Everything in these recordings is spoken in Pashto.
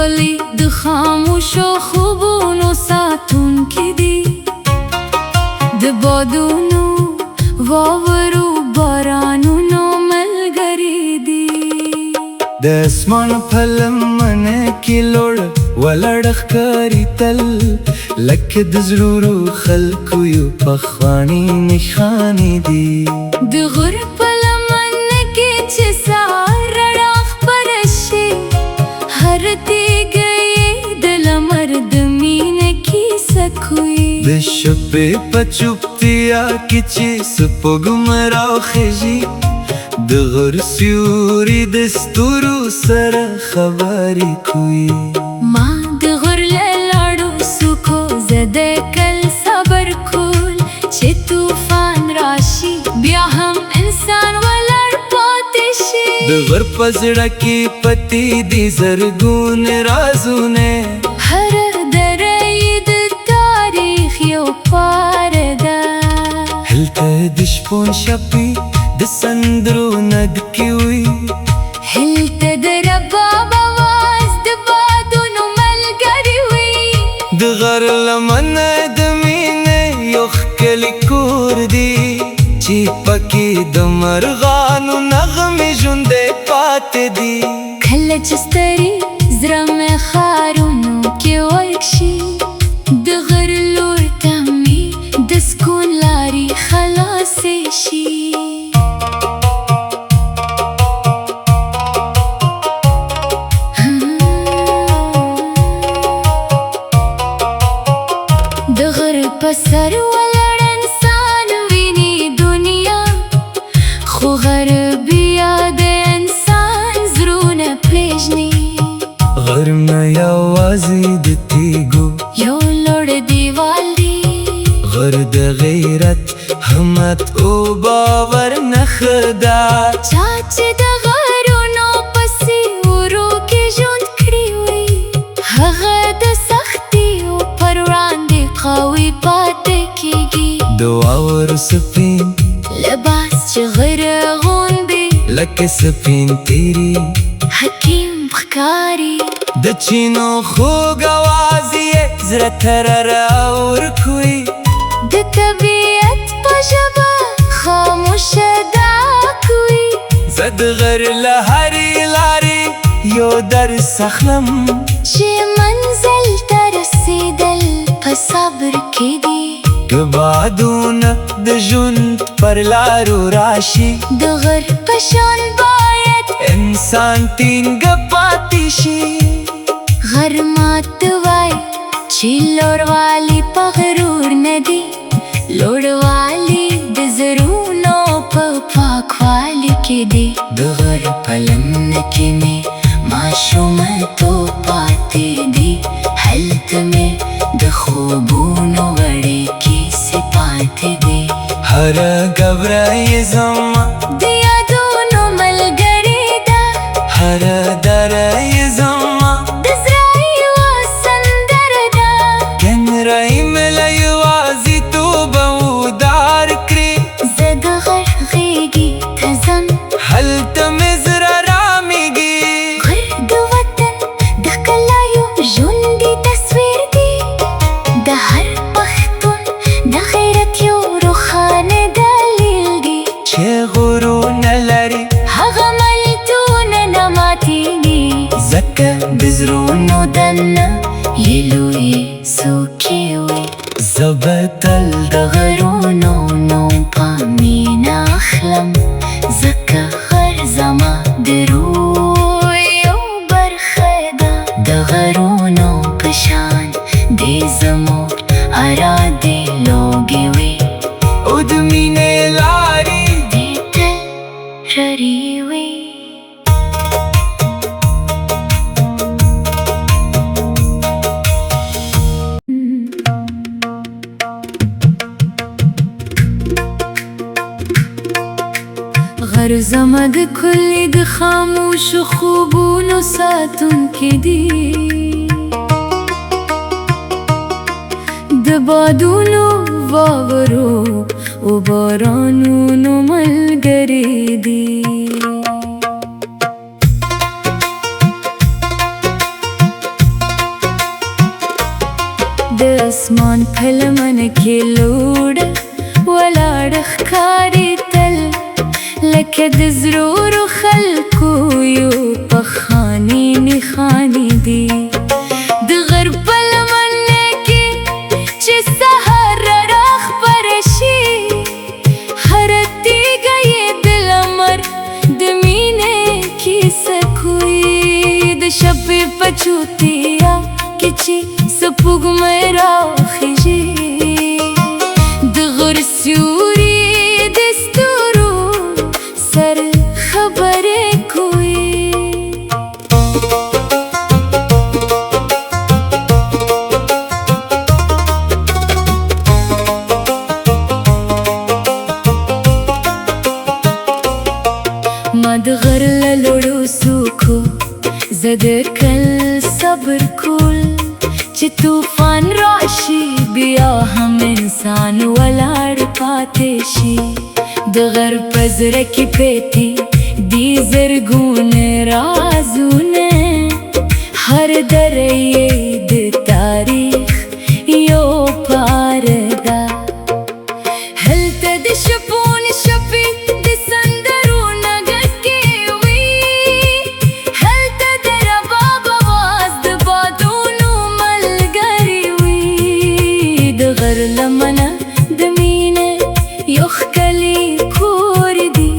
کلی د خاموشو خوبونو ساتونکي دي، د بادونو واورو بارانونو ملګري دي. د اسمان په لمنه کې لوړ ولاړ ښکاري تل، لکه د زړورو خلکو یو پخواني نښانې دي. د غر په لمنه کې چې سهار رڼا خپره شي، هر تیږه یې د لمر د مینې کیسه کوي. د شپې په چوپتیا کې چې سپوږمۍ راخیژي، د غر سیوري د ستورو سره خبرې کوي. ما د غر له لاړو څوکو زه د کل صبر کول، چې طوفان راشي بیا هم انسان ولاړ پاتې شي. د غر په زړه کې پټې دي زرګون رازونه، هر دره یې د تاریخ یو پاره ده. هلته د شپون شپې د سندرو نګکې وي، هلته د رباب اواز د بادونو ملګری وي. د غر لمنه د مینې یو ښکلی کور دی، چې پکې د مرغانو نغمې ژوندی پاتې دي. کله چې ستړي زړه مې ښارونو کې ورک شي، د غر لور ته مې د سکون لارې خلاصې شي. د غر په سر ولاړ انسان ویني دنیا، خو غر بیا د انسان زړونه پیژني. غرونه یوازې د تیږو یو لوړ دیوال دی، غر د غیرت همت او باور نښه ده. چا چې د غرونو په سیورو کې ژوند کړی وي، هغه د سختیو پر وړاندې قوي پاتې کیږي. د واورو سپین لباس چې غره غوندې لکه سپین تیری حکیم ښکاري. د چینو خوږ اواز یې زړه ته راورکوي. د طبیعت په ژبه خاموشه دا کوي. زه د غر له هرې لارې یو درس اخلم، چې منزل ته رسیدل په صبر کې دي. که بادونه د ژوند پر لارو راشي، د غر په شان باید انسان ټینګه پاتې شي. غر ماته وای چې لوړوالی په غرور نه دی، لوړوالی د زړونو په پاکوالي کې دی. د غر په لمنه کې مې ماشومتوب پاتې دی، هلته مې د خوبونو وړې کیسې پاتې دی. هره ګبره یې زما د یادونو ملګرې ده، هره دره یې زما د زړه یوه سندره ده. کنرۍ مې له یوازیتوبه ودار کړې، زه د غر غېږې ته ځم، هلته مې زړه رامیږي. غر د وطن د ښکلايو ژوندی تصویر دی، د هر پښتون د غیرت یو روښانه دلیل دی. چې غرونه لري هغه ملتونه نه ماتېږي، ځکه د زړونو دننه یې لویې څوکې وي. زه به تل د غرونو نوم په مینه اخلم، ځکه غر زما د روح یو برخه ده. د غرونو په شان دې زموږ ارادې لوږې وي، او د مینې لارې دې تل رڼې وي. غر زما د کلی د خاموشو خوبونو ساتونکي دي، د بادونو واورو او بارانونو ملګري دي. من کې لوړ ولاړ ښکاري تل لکه د زرورو خلکو یو پخواني نښانې دي د غر په لمنه کې چې سهار راخپره شي هره تیږه یې د لمر د مینې کیسه کوي د شپې په چوتیا کې چې سپوږمۍ راخیژي د غر سیوري د ستورو سره خبرې کوي ما د غر له لوړو څوکو زه د کل صبر کول چې طوفان راشي بیا هم انسان ولاړ پاتې شي د غر په زړه کې پېتې دي زرګونه رازونه هر دره یې د تاریخ یو پاره ده هلته د شپون شپې د سندرونه ګټې وي هلته د رباب اواز د بادونو ملګری وي د غر لمنه د مینې یو ښکلی کور دی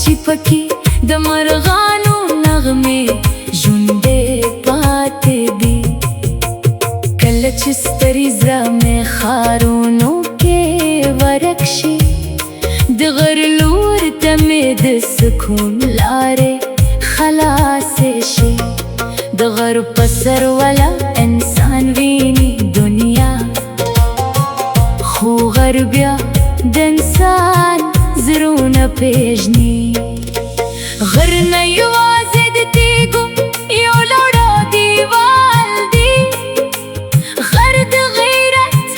چې پکې د مرغانو نغمې ژوندۍ پاتې دي کله چې ستړي زړه مې ښارونو کې ورک شي د غر لور ته مې د سکون لارې خلاصې شي د غر په سر ولا انسان ویني دنیا خو غر بیا د انسان زړونه پیژني غر نه یوازې د تیږو یو لوړ دیوال دی غر د غیرت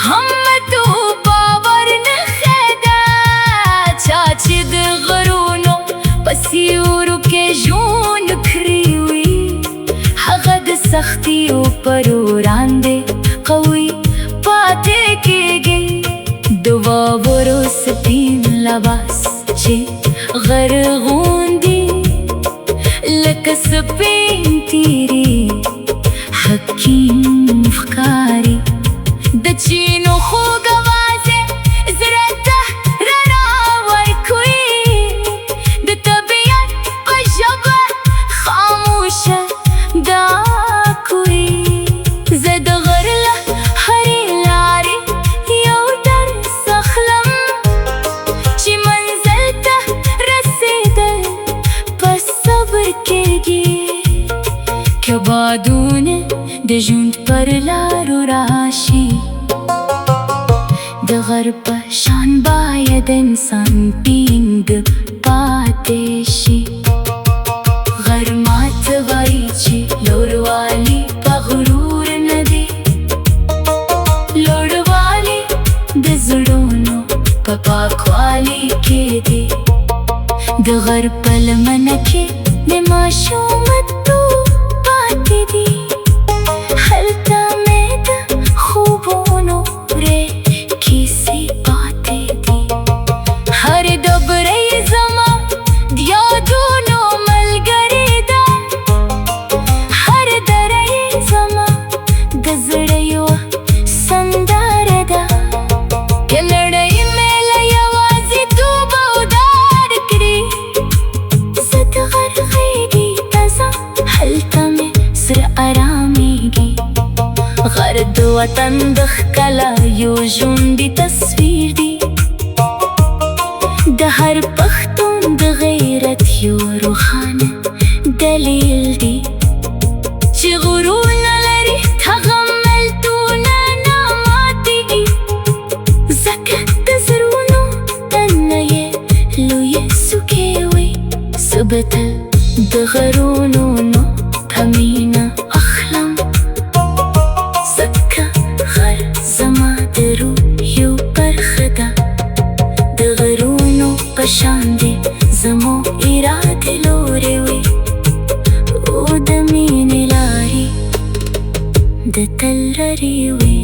همت او باور نښه ده چا چې د غرونو په سیورو کې ژوند کړی وي هغه د سختیو پر وړاندې قوي پاتې کېږي د واورو سپین لباس چې غر غوندي لکه سپین تیری حکیم ښکاري د چینو خوږ اواز زړه ته رڼا ورکوي د طبیعت په ژبه خاموشه دعا کوي زه د غر له هرې لارې یو درس اخلم چې منزل ته رسېدل په صبر کېږي که بادونه د ژوند پر لارو راشي د غر په شان باید انسان ټینګ پاتې شي غر ماته وایي چې لوړوالی په غرور نه دی لوړوالی د زړونو په پاکوالي کې دی د غر په لمنه کې د ماشومتوب پاتې دي هلته مې د خوبونو کیسې پاتې دي هر ډبره یې زما د یادونو ملګرې ده هر دره یې زما د زړه یوه سندره ده که نړۍ مې له یوازیتوب اودار کړي زه د غر غېږې ته ځم هلته مې زړه ارامېږي غر د وطن د ښکلا یو ژوندی تصویر دی د هر پښتون د غیرت یو روښانه دلیل دی چې غرور نه لري هغه ملتونه نه ماتېږي ځکه د زړونو دننه یې لویې څوکې وي زه به تل د غرونو نو په مینه اخلم ځکه غر زما د روح یو برخه ده د غرونو په شان دی زمو ارادې لورې وي او د مینې لارې د تل لرې وي